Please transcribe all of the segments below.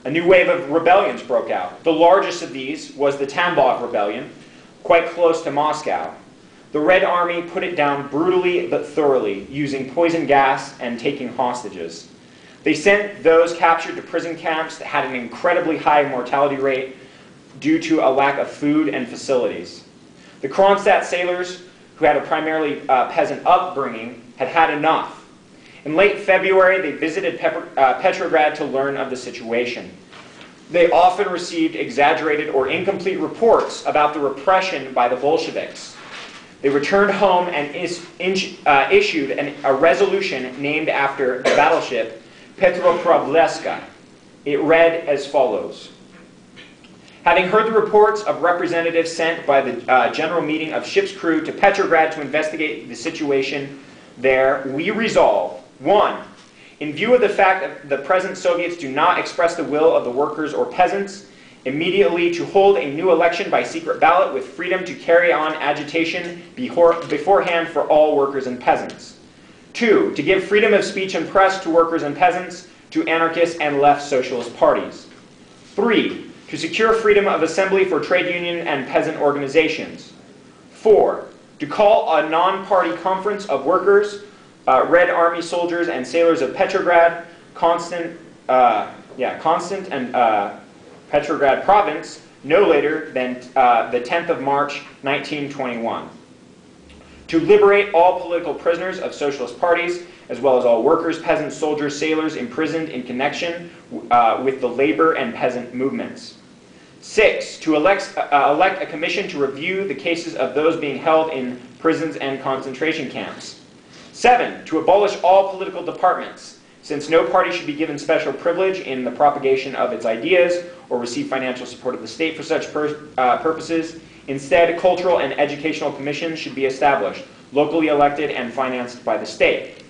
a new wave of rebellions broke out. The largest of these was the Tambov Rebellion, quite close to Moscow. The Red Army put it down brutally but thoroughly, using poison gas and taking hostages. They sent those captured to prison camps that had an incredibly high mortality rate due to a lack of food and facilities. The Kronstadt sailors, who had a primarily peasant upbringing, had had enough. In late February, they visited Petrograd to learn of the situation. They often received exaggerated or incomplete reports about the repression by the Bolsheviks. They returned home and issued a resolution named after the battleship Petropavlovska. It read as follows. Having heard the reports of representatives sent by the General Meeting of Ship's Crew to Petrograd to investigate the situation there, we resolve, 1. In view of the fact that the present Soviets do not express the will of the workers or peasants, immediately to hold a new election by secret ballot with freedom to carry on agitation beforehand for all workers and peasants. 2. To give freedom of speech and press to workers and peasants, to anarchist and left socialist parties. 3. To secure freedom of assembly for trade union and peasant organizations. 4. To call a non-party conference of workers, Red Army soldiers and sailors of Petrograd, Kronstadt and Petrograd province, no later than the 10th of March, 1921. To liberate all political prisoners of socialist parties, as well as all workers, peasants, soldiers, sailors imprisoned in connection with the labor and peasant movements. 6. To elect a commission to review the cases of those being held in prisons and concentration camps. 7. To abolish all political departments, since no party should be given special privilege in the propagation of its ideas or receive financial support of the state for such purposes. Instead, cultural and educational commissions should be established, locally elected and financed by the state.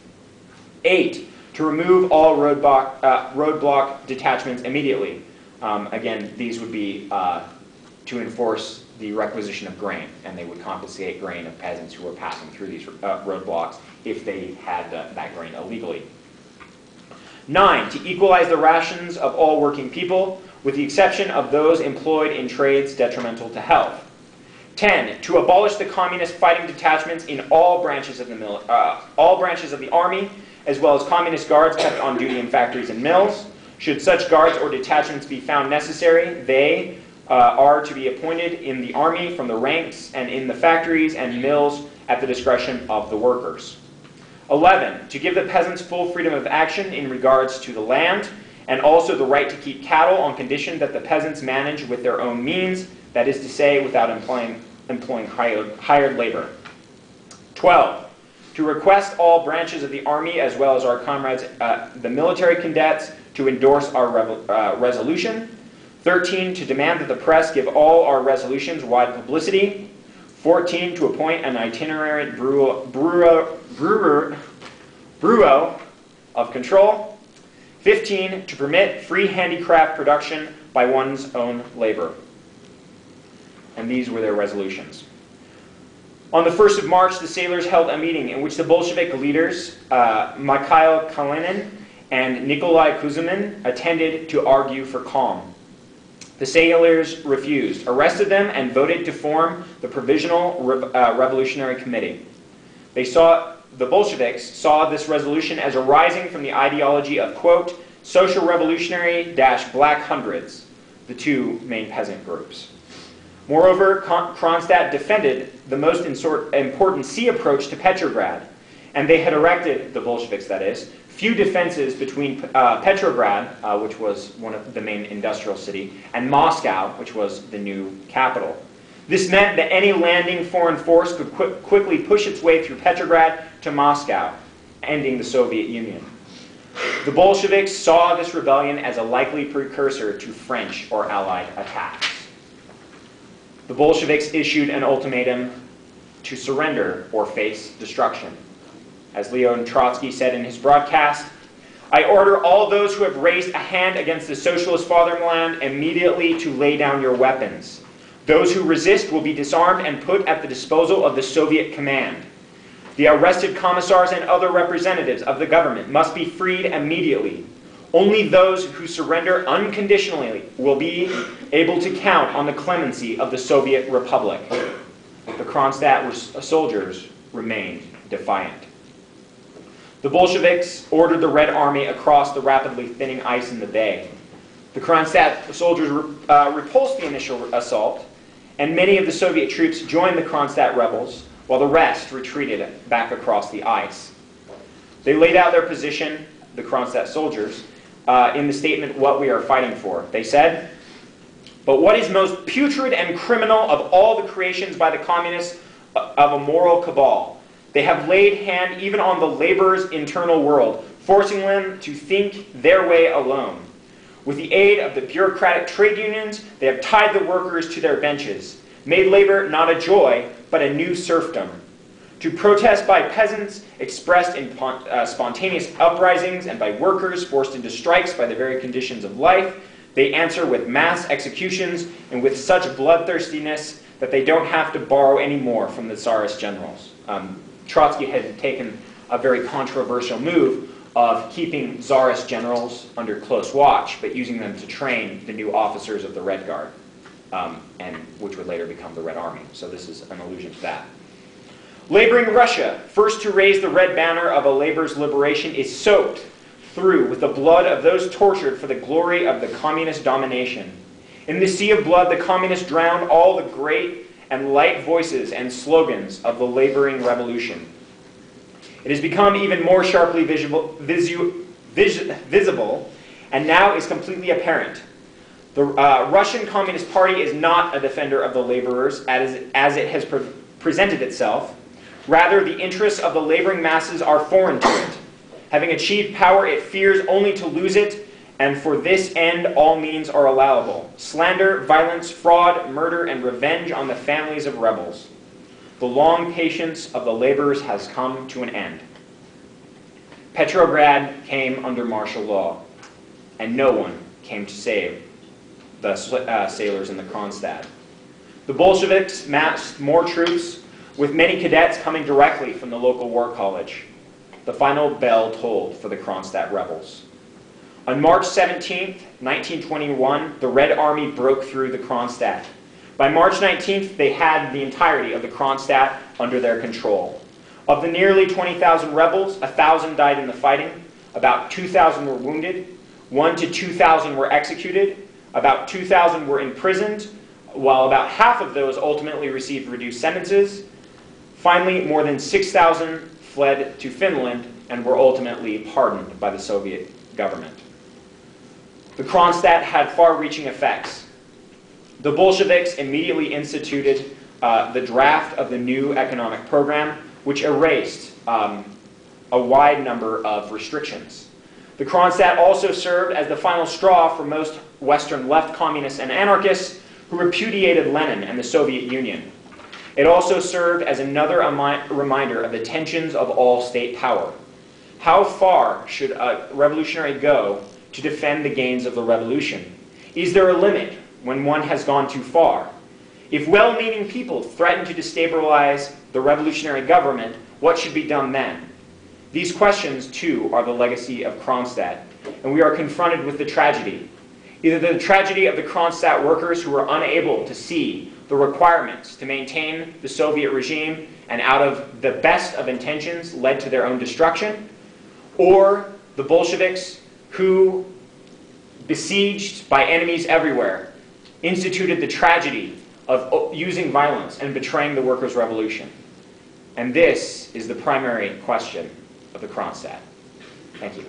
8. To remove all roadblock detachments immediately. Again, these would be to enforce the requisition of grain, and they would confiscate grain of peasants who were passing through these roadblocks if they had that grain illegally. 9. To equalize the rations of all working people, with the exception of those employed in trades detrimental to health. 10. To abolish the communist fighting detachments in all branches of the army, as well as communist guards kept on duty in factories and mills. Should such guards or detachments be found necessary, they are to be appointed in the army from the ranks and in the factories and mills at the discretion of the workers. 11. To give the peasants full freedom of action in regards to the land, and also the right to keep cattle on condition that the peasants manage with their own means, that is to say, without employing hired labor. 12. To request all branches of the army, as well as our comrades, the military cadets, to endorse our resolution. 13. To demand that the press give all our resolutions wide publicity. 14. To appoint an itinerant bureau of control. 15. To permit free handicraft production by one's own labor. And these were their resolutions. On the 1st of March, the sailors held a meeting in which the Bolshevik leaders, Mikhail Kalinin and Nikolai Kuzumin, attended to argue for calm. The sailors refused, arrested them, and voted to form the Provisional Revolutionary Committee. The Bolsheviks saw this resolution as arising from the ideology of, quote, social revolutionary - black hundreds, the two main peasant groups. Moreover, Kronstadt defended the most important sea approach to Petrograd, and they had erected, the Bolsheviks that is, few defenses between Petrograd, which was one of the main industrial city, and Moscow, which was the new capital. This meant that any landing foreign force could quickly push its way through Petrograd to Moscow, ending the Soviet Union. The Bolsheviks saw this rebellion as a likely precursor to French or Allied attacks. The Bolsheviks issued an ultimatum to surrender or face destruction. As Leon Trotsky said in his broadcast, I order all those who have raised a hand against the socialist fatherland immediately to lay down your weapons. Those who resist will be disarmed and put at the disposal of the Soviet command. The arrested commissars and other representatives of the government must be freed immediately. Only those who surrender unconditionally will be able to count on the clemency of the Soviet Republic. The Kronstadt soldiers remained defiant. The Bolsheviks ordered the Red Army across the rapidly thinning ice in the bay. The Kronstadt soldiers repulsed the initial assault, and many of the Soviet troops joined the Kronstadt rebels, while the rest retreated back across the ice. They laid out their position, the Kronstadt soldiers, in the statement, "What we are fighting for." They said, "But what is most putrid and criminal of all the creations by the communists of a moral cabal? They have laid hand even on the laborers' internal world, forcing them to think their way alone. With the aid of the bureaucratic trade unions, they have tied the workers to their benches, made labor not a joy, but a new serfdom. To protest by peasants expressed in spontaneous uprisings and by workers forced into strikes by the very conditions of life, they answer with mass executions and with such bloodthirstiness that they don't have to borrow any more from the Tsarist generals." Trotsky had taken a very controversial move of keeping Tsarist generals under close watch, but using them to train the new officers of the Red Guard, and which would later become the Red Army. So this is an allusion to that. Laboring Russia, first to raise the red banner of a labor's liberation, is soaked through with the blood of those tortured for the glory of the communist domination. In the sea of blood, the communists drowned all the great and light voices and slogans of the laboring revolution. It has become even more sharply visible, and now is completely apparent. The Russian Communist Party is not a defender of the laborers as it has presented itself. Rather, the interests of the laboring masses are foreign to it. Having achieved power, it fears only to lose it, and for this end all means are allowable: slander, violence, fraud, murder, and revenge on the families of rebels. The long patience of the laborers has come to an end. Petrograd came under martial law, and no one came to save the sailors in the Kronstadt. The Bolsheviks massed more troops, with many cadets coming directly from the local war college. The final bell tolled for the Kronstadt rebels. On March 17, 1921, the Red Army broke through the Kronstadt. By March 19th, they had the entirety of the Kronstadt under their control. Of the nearly 20,000 rebels, 1,000 died in the fighting, about 2,000 were wounded, 1,000 to 2,000 were executed, about 2,000 were imprisoned, while about half of those ultimately received reduced sentences. Finally, more than 6,000 fled to Finland and were ultimately pardoned by the Soviet government. The Kronstadt had far-reaching effects. The Bolsheviks immediately instituted the draft of the new economic program, which erased a wide number of restrictions. The Kronstadt also served as the final straw for most Western left communists and anarchists who repudiated Lenin and the Soviet Union. It also served as another reminder of the tensions of all state power. How far should a revolutionary go to defend the gains of the revolution? Is there a limit when one has gone too far? If well-meaning people threaten to destabilize the revolutionary government, what should be done then? These questions, too, are the legacy of Kronstadt, and we are confronted with the tragedy. Either the tragedy of the Kronstadt workers who were unable to see the requirements to maintain the Soviet regime and out of the best of intentions led to their own destruction, or the Bolsheviks who, besieged by enemies everywhere, instituted the tragedy of using violence and betraying the workers' revolution. And this is the primary question of the Kronstadt. Thank you.